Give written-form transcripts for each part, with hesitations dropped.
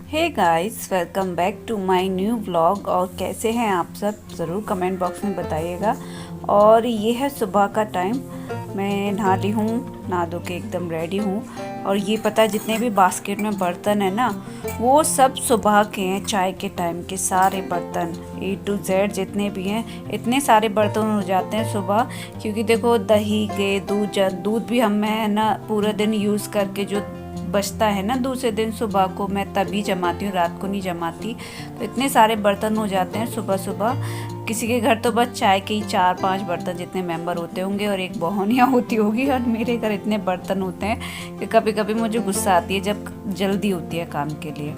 Hey guys, welcome back to my new vlog. और कैसे हैं आप सब, ज़रूर कमेंट बॉक्स में बताइएगा। और ये है सुबह का टाइम। मैं नहा ली हूँ, नहा धो के एकदम रेडी हूँ। और ये पता है, जितने भी बास्केट में बर्तन है ना, वो सब सुबह के हैं। चाय के टाइम के सारे बर्तन A to Z जितने भी हैं, इतने सारे बर्तन हो जाते हैं सुबह। क्योंकि देखो, दही के दूध भी हम मैं ना पूरा दिन यूज़ करके जो बचता है ना, दूसरे दिन सुबह को मैं तभी जमाती हूँ, रात को नहीं जमाती। तो इतने सारे बर्तन हो जाते हैं सुबह सुबह। किसी के घर तो बस चाय के ही 4-5 बर्तन जितने मेंबर होते होंगे और एक बहौनिया होती होगी। और मेरे घर इतने बर्तन होते हैं कि कभी कभी मुझे गुस्सा आती है जब जल्दी होती है काम के लिए।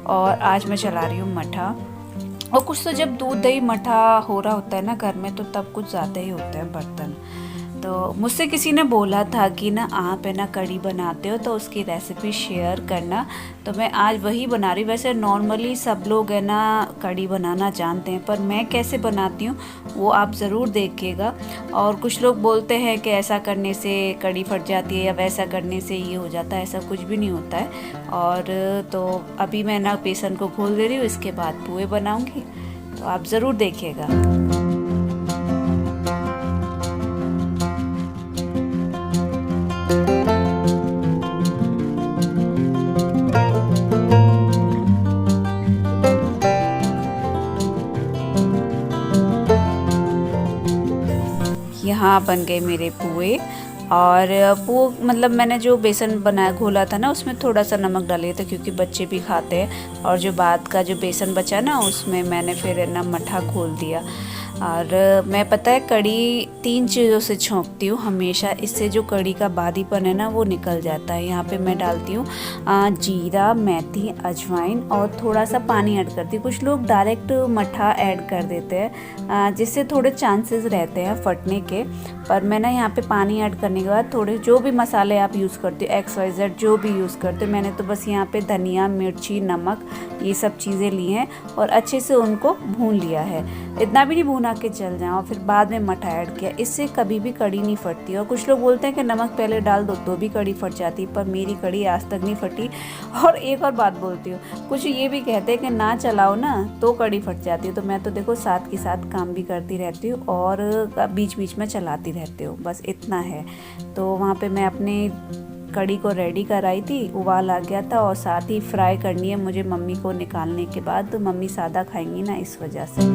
और आज मैं चला रही हूँ मठा। और कुछ तो जब दूध दही मठा हो रहा होता है ना घर में, तो तब कुछ ज़्यादा ही होते हैं बर्तन। तो मुझसे किसी ने बोला था कि ना आप है ना कढ़ी बनाते हो तो उसकी रेसिपी शेयर करना। तो मैं आज वही बना रही। वैसे नॉर्मली सब लोग है ना कढ़ी बनाना जानते हैं, पर मैं कैसे बनाती हूँ वो आप ज़रूर देखिएगा। और कुछ लोग बोलते हैं कि ऐसा करने से कढ़ी फट जाती है या वैसा करने से ये हो जाता है, ऐसा कुछ भी नहीं होता है। और तो अभी मैं ना बेसन को घोल दे रही हूँ, इसके बाद पुए बनाऊँगी, तो आप ज़रूर देखिएगा। यहाँ बन गए मेरे पुए। और मतलब मैंने जो बेसन बनाया घोला था ना, उसमें थोड़ा सा नमक डालिए था क्योंकि बच्चे भी खाते हैं। और जो बाद का जो बेसन बचा ना, उसमें मैंने फिर ना मठा घोल दिया। और मैं पता है कढ़ी 3 चीज़ों से छौंकती हूँ हमेशा। इससे जो कढ़ी का बादीपन है ना, वो निकल जाता है। यहाँ पे मैं डालती हूँ जीरा, मेथी, अजवाइन और थोड़ा सा पानी ऐड करती हूँ। कुछ लोग डायरेक्ट मठा ऐड कर देते हैं, जिससे थोड़े चांसेस रहते हैं फटने के। पर मैं ना यहाँ पे पानी ऐड करने के बाद थोड़े जो भी मसाले आप यूज़ करते हो, XYZ जो भी यूज़ करते हो, मैंने तो बस यहाँ पे धनिया, मिर्ची, नमक, ये सब चीज़ें ली हैं और अच्छे से उनको भून लिया है। इतना भी नहीं भूना के चल जाए। और फिर बाद में मठा ऐड किया, इससे कभी भी कढ़ी नहीं फटती। और कुछ लोग बोलते हैं कि नमक पहले डाल दो तो भी कढ़ी फट जाती, पर मेरी कढ़ी आज तक नहीं फटी। और एक और बात बोलती हूँ, कुछ ये भी कहते हैं कि ना चलाओ ना तो कढ़ी फट जाती है। तो मैं तो देखो साथ के साथ काम भी करती रहती हूँ और बीच बीच में चलाती रहती हूँ, बस इतना है। तो वहाँ पे मैं अपने कढ़ी को रेडी कराई थी, उबाल आ गया था। और साथ ही फ्राई करनी है मुझे मम्मी को निकालने के बाद। तो मम्मी सादा खाएंगी ना, इस वजह से।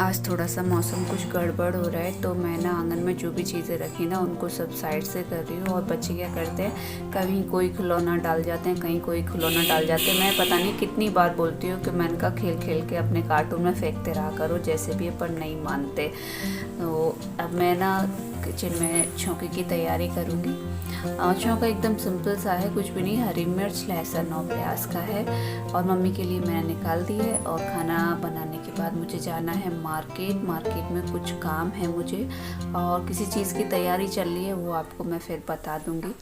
आज थोड़ा सा मौसम कुछ गड़बड़ हो रहा है, तो मैं ना आंगन में जो भी चीज़ें रखी ना, उनको सब साइड से कर रही हूँ। और बच्चे क्या करते हैं, कहीं कोई खिलौना डाल जाते हैं, कहीं कोई खिलौना डाल जाते हैं। मैं पता नहीं कितनी बार बोलती हूँ कि मैं इनका खेल खेल के अपने कार्टून में फेंकते रहा करो जैसे भी, पर नहीं मानते। तो अब मैं ना किचन में छौंके की तैयारी करूँगी। छौंका एकदम सिंपल सा है, कुछ भी नहीं, हरी मिर्च, लहसुन और प्याज का है। और मम्मी के लिए मैंने निकाल दी है। और खाना बनाने के बाद मुझे जाना है मार्केट में कुछ काम है मुझे, और किसी चीज़ की तैयारी चल रही है, वो आपको मैं फिर बता दूँगी।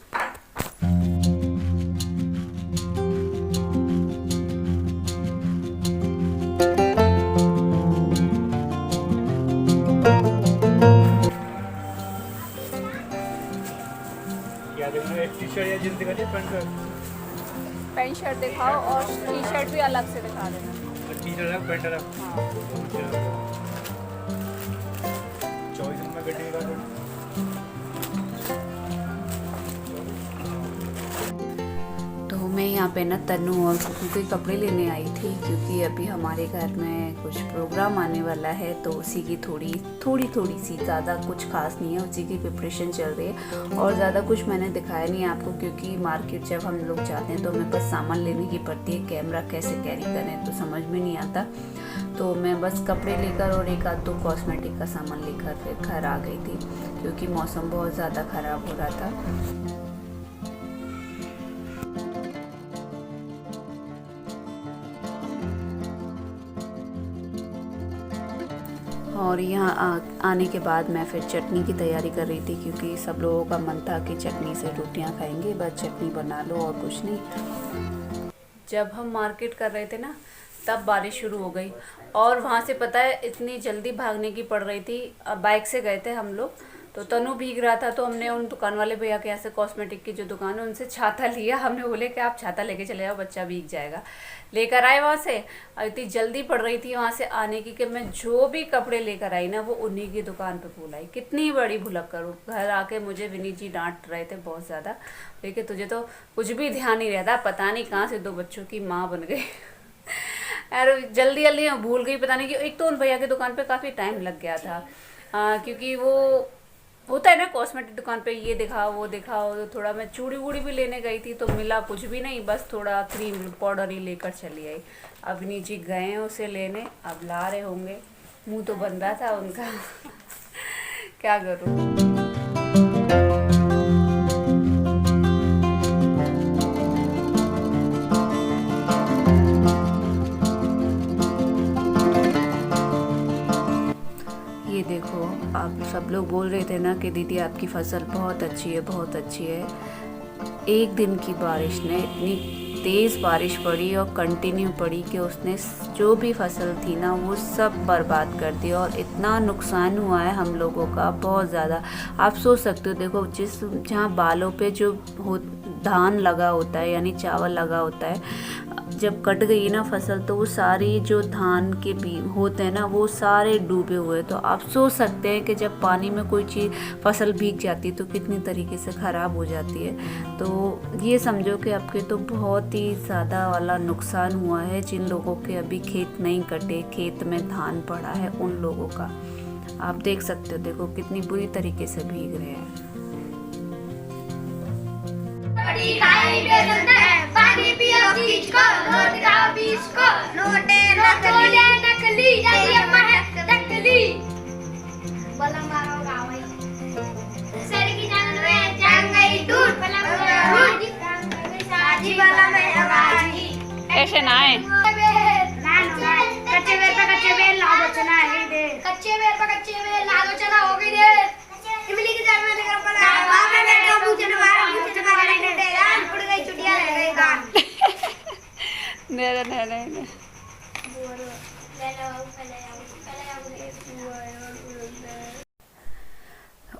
टी-शर्ट या जींस दिखाती है, पैंट शर्ट? पैंट शर्ट दिखाओ और टी शर्ट भी अलग से दिखा देना। टी-शर्ट अलग, पैंट अलग। हाँ। 24 नंबर गड्डी का तो तो मैं यहाँ पे ना तन्नू और कुकू के कपड़े लेने आई थी, क्योंकि अभी हमारे घर में कुछ प्रोग्राम आने वाला है। तो उसी की थोड़ी सी, ज़्यादा कुछ खास नहीं है, उसी की प्रिपरेशन चल रही है। और ज़्यादा कुछ मैंने दिखाया नहीं आपको, क्योंकि मार्केट जब हम लोग जाते हैं तो हमें बस सामान लेने की पड़ती है। कैमरा कैसे कैरी करें तो समझ में नहीं आता। तो मैं बस कपड़े लेकर और एक आध 2 कॉस्मेटिक का सामान लेकर फिर घर आ गई थी, क्योंकि मौसम बहुत ज़्यादा ख़राब हो रहा था। और यहाँ आने के बाद मैं फिर चटनी की तैयारी कर रही थी, क्योंकि सब लोगों का मन था कि चटनी से रोटियां खाएंगे, बस चटनी बना लो और कुछ नहीं। जब हम मार्केट कर रहे थे ना, तब बारिश शुरू हो गई। और वहाँ से पता है इतनी जल्दी भागने की पड़ रही थी। बाइक से गए थे हम लोग, तो तनु भीग रहा था, तो हमने उन दुकान वाले भैया के यहाँ से, कॉस्मेटिक की जो दुकान है उनसे छाता लिया। हमने बोले कि आप छाता लेके चले जाओ, बच्चा भीग जाएगा। लेकर आए वहाँ से। और इतनी जल्दी पड़ रही थी वहाँ से आने की कि मैं जो भी कपड़े लेकर आई ना वो उन्हीं की दुकान पे भूल आई। कितनी बड़ी भुलक करूँ। घर आके मुझे विनीत जी डांट रहे थे बहुत ज़्यादा, लेकिन तुझे तो कुछ भी ध्यान नहीं रहता, पता नहीं कहाँ से 2 बच्चों की माँ बन गई। यार जल्दी जल्दी मैं भूल गई, पता नहीं कि एक तो उन भैया की दुकान पे काफ़ी टाइम लग गया था, क्योंकि वो होता है ना कॉस्मेटिक दुकान पे, ये दिखाओ वो दिखाओ। तो थोड़ा मैं चूड़ी वूड़ी भी लेने गई थी तो मिला कुछ भी नहीं, बस थोड़ा क्रीम पाउडर ही लेकर चली आई। अब नीचे गए हैं उसे लेने, अब ला रहे होंगे। मुंह तो बन रहा था उनका। क्या करूँ। ये देखो, आप सब लोग बोल रहे थे ना कि दीदी आपकी फसल बहुत अच्छी है, बहुत अच्छी है। एक दिन की बारिश ने इतनी तेज़ बारिश पड़ी और कंटिन्यू पड़ी कि उसने जो भी फसल थी ना वो सब बर्बाद कर दी, और इतना नुकसान हुआ है हम लोगों का, बहुत ज़्यादा। आप सोच सकते हो, देखो जहाँ बालों पे जो धान लगा होता है यानी चावल लगा होता है, जब कट गई ना फसल तो वो सारी जो धान के बीज होते हैं ना वो सारे डूबे हुए। तो आप सोच सकते हैं कि जब पानी में कोई चीज़ फसल भीग जाती तो कितनी तरीके से ख़राब हो जाती है। तो ये समझो कि आपके तो बहुत ही ज़्यादा वाला नुकसान हुआ है। जिन लोगों के अभी खेत नहीं कटे, खेत में धान पड़ा है, उन लोगों का आप देख सकते हो। देखो कितनी बुरी तरीके से भीग रहे हैं। पानी पियो बीच को, नोट खाओ बीच को, नोटे नकली, जाती अम्मा है नकली। बलम मारो गावई, सर की जान में जान गई दूर, बलम मारो शादी वाला में आवाज़ी। ऐसे ना है। कच्चे बेर पे कच्चे बेर लादो चना है दे, कच्चे बेर पे कच्चे बेर लादो चना हो गई दे। इमली की दाल में लेकर पड़ा, बाप ने बेटा पूछने वाला नहीं देगा, उड़ गई चुटिया रह गई गान। नहीं।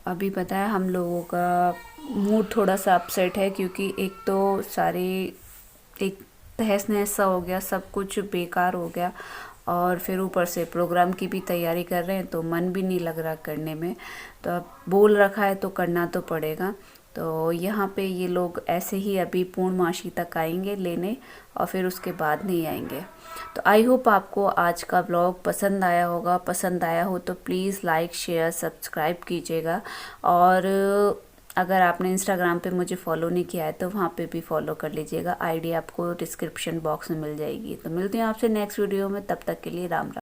अभी पता है हम लोगों का मूड थोड़ा सा अपसेट है, क्योंकि एक तो सारे एक तहस नहस सा हो गया, सब कुछ बेकार हो गया, और फिर ऊपर से प्रोग्राम की भी तैयारी कर रहे हैं तो मन भी नहीं लग रहा करने में। तो अब बोल रखा है तो करना तो पड़ेगा। तो यहाँ पे ये लोग ऐसे ही अभी पूर्णमासी तक आएंगे लेने, और फिर उसके बाद नहीं आएंगे। तो आई होप आपको आज का ब्लॉग पसंद आया होगा। पसंद आया हो तो प्लीज़ लाइक शेयर सब्सक्राइब कीजिएगा, और अगर आपने इंस्टाग्राम पे मुझे फॉलो नहीं किया है तो वहाँ पे भी फॉलो कर लीजिएगा। आईडी आपको डिस्क्रिप्शन बॉक्स में मिल जाएगी। तो मिलती हूँ आपसे नेक्स्ट वीडियो में, तब तक के लिए राम राम।